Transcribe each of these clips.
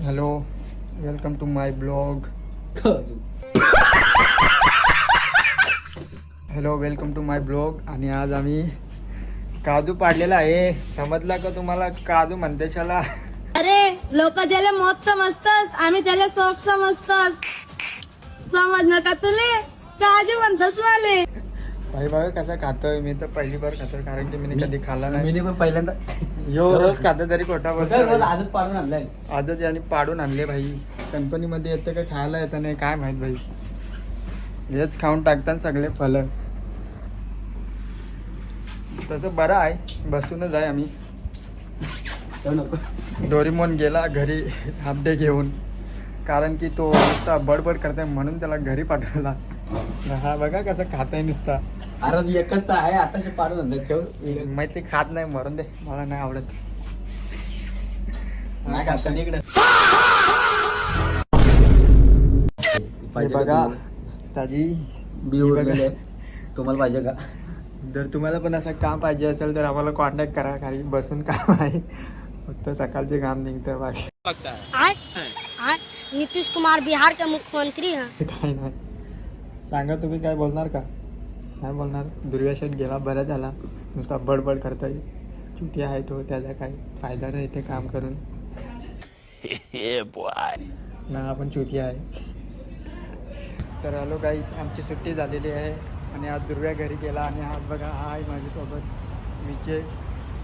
Hello, welcome to my blog. Hello, welcome to my blog. आणि आज आम्ही काजू पाडलेला आहे. समजला का तुम्हाला? काजू म्हणते शाला. अरे लोक ज्याला मौत समजतात आम्ही त्याला शोक समजतात. समजलं का तुले? काजू म्हणतस वाले. भाई भाई कसा खातोय मी तर पहिली बार खातोय, कारण की मी कधी खाल्ला नाही. मी पण पहिल्यांदा यो रोज खातो तरी खोटा रोज बोलतो. आजच पाडून आणलाय. आजच याने पाडून आणले भाई. कंपनीमध्ये येतं का खायला येतं नाही काय माहित भाई. हेच खाऊन टाकतात सगळे फल. तसं बरं आहे, बसूनच आहे आम्ही. डोरीमोन गेला घरी अपडे घेऊन, कारण की तो नुसता बडबड करताय म्हणून त्याला घरी पाठवला. हा बघा कसं खाताय नुसता. अरे एकच आहे आताशी पाडून आणलाय. ठेव माहिती खात नाही, मरून दे, मला नाही आवडत. नाही खात कधी इकडे. हे बघा ताजी बी उरलेले. तुम्हाला पाहिजे का? जर तुम्हाला पण असं काम पाहिजे असेल तर आम्हाला कॉन्टॅक्ट करा, कारण बसून काम आहे. फक्त सकाळचे काम निघतं बाकी नीतीश कुमार बिहार के मुख्यमंत्री हैं. काही नाही. सांगा तुम्ही काय बोलणार का? नाही बोलणार. दुर्व्याशन गेला, बरा झाला. नुसता बडबड करताय. चुटी आहे तो, त्याचा काही फायदा नाही ते काम करून. ना आपण चुती आहे. तर हॅलो गाईस, आमची सुट्टी झालेली आहे आणि आज दुर्व्या घरी गेला. आणि आज बघा हा आहे माझ्यासोबत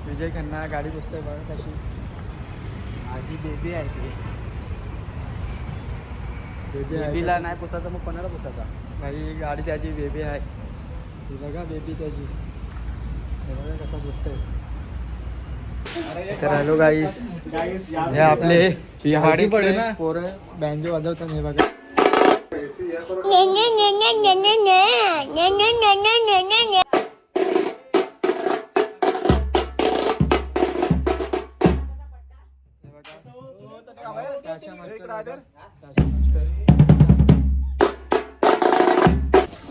विजय खन्ना. गाडी पुसतोय बघा कशी. आधी बेबी आहे ती. बेबी बेबीला नाही पुसायचा मग कोणाला पुसायचा? भाई गाडी त्याची बेबी आहे. ही बघा बेबी त्याची. हे बघा कसं पुसतोय. तर हॅलो गाईस, हे आपले पहाडीतले पोरं बँजो वाजवतात. हे बघा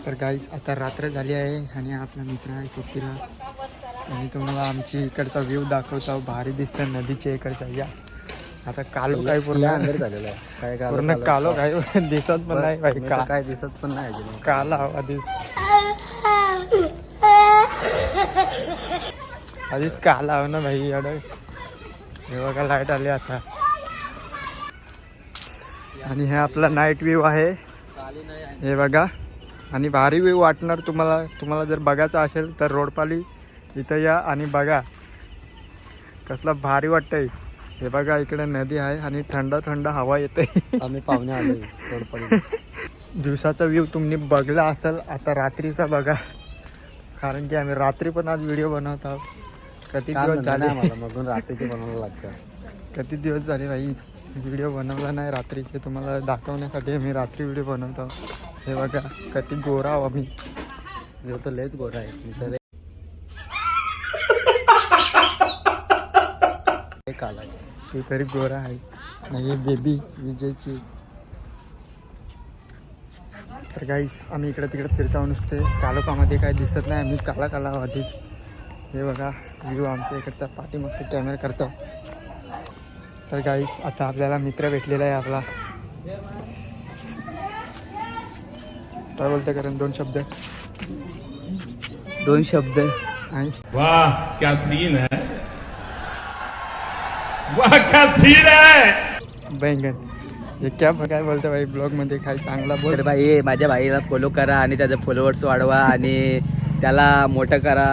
तर गाईस आता रात्र झाली आहे आणि आपला मित्र आहे सुट्टीला. आणि तुम्हाला आमची इकडचा व्ह्यू दाखवतो. भारी दिसतं नदीच्या इकडचा. या आता कालो काय पूर्ण अंदर झालेला आहे. काय पूर्ण कालो काय दिसत पण नाही भाई. काय दिसत पण नाही. काला हवा आधीच काला हवं ना भाई. एवढं हे बघा लाईट आली आता. आणि हे आपला नाईट व्ह्यू आहे. हे बघा. आणि भारी व्ह्यू वाटणार तुम्हाला जर बघायचं असेल तर रोडपाली इथं या आणि बघा कसला भारी वाटतंय. हे बघा इकडे नदी आहे आणि थंड थंड हवा येते. आम्ही पाहुणे आलोय रोडपाली. दिवसाचा व्ह्यू तुम्ही बघला असेल, आता रात्रीचा बघा, कारण की आम्ही रात्री पण आज व्हिडिओ बनवत आहोत. किती दिवस झाले मला मधून रात्रीचे बनवावं लागतं. किती दिवस झाले भाई व्हिडिओ बनवला नाही रात्रीचे. तुम्हाला दाखवण्यासाठी आम्ही रात्री व्हिडिओ बनवतो. हे बघा किती गोरा आहो आम्ही. तर लयच गोड आहे. काला तू तरी गोरा आहे. नाही बेबी विजयची. तर गाईस आम्ही इकडे तिकडे फिरताव नुसते. कालोखामध्ये काय दिसत नाही. आम्ही काला आधीच. हे बघा व्ह्यू आमच्या इकडचा पाठीमागचा कॅमेरा करतो. तर गाईस आता आपल्याला मित्र भेटलेला आहे आपला. काय बोलते कारण दोन शब्द आणि वाह क्या सीन है, वाह क्या सीन है. बैंगन हे क्या काय बोलतो भाई. ब्लॉग मध्ये काय चांगला बोल. तर भाई माझ्या भाईला फॉलो करा आणि त्याचे फॉलोअर्स वाढवा आणि त्याला मोठं करा.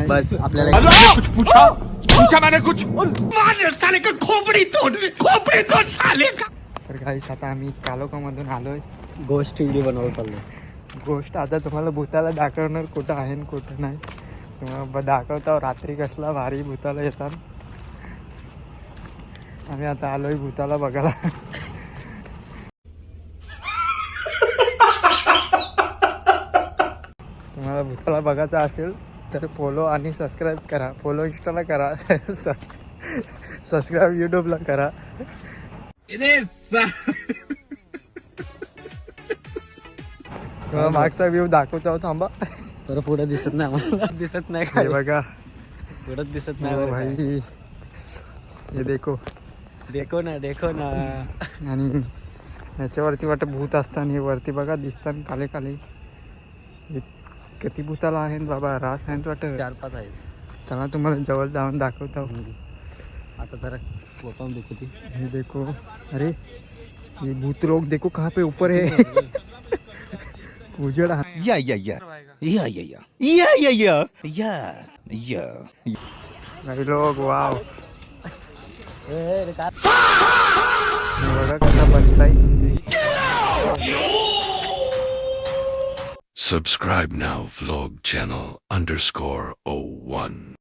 बस आपल्याला कुछ पूछा मैंने कुछ मार साले का खोपड़ी तोड़ साले का. तर गाईस आता आम्ही कालोखामधून आलोय. गोष्ट व्हिडिओ बनवायला चाललोय. गोष्ट आता तुम्हाला भूताला दाखवणार कुठं आहे आणि कुठं नाही. तुम्हाला दाखवतो रात्री कसला भारी भूताला येतात. आम्ही आता आलोय भूताला बघायला. तुम्हाला भूताला बघायचं असेल तर फॉलो आणि सबस्क्राईब करा. फॉलो इंस्टाला करा. सबस्क्राईब यूट्यूबला करा. मागचा व्ह्यू दाखवतो थांबा. तर पुढे दिसत नाही आम्हाला. दिसत नाही बघा पुढे दिसत नाही नाही भाई. ये देखो देखो ना आणि याच्यावरती वाटत भूत असतात हे वरती बघा दिसतात काले काले. हे किती भूताला आहेत बाबा, रास आहेत वाटत. 4-5 आहेत. त्याला तुम्हाला जवळ जाऊन दाखवतो. आता जरा फोटो देखो ती. ये देखो, अरे ये भूत लोग देखो कहाँ पे ऊपर है. उजड़ भाई लोग वाव. बघा कसा बसलाय. Subscribe now, vlog channel _01.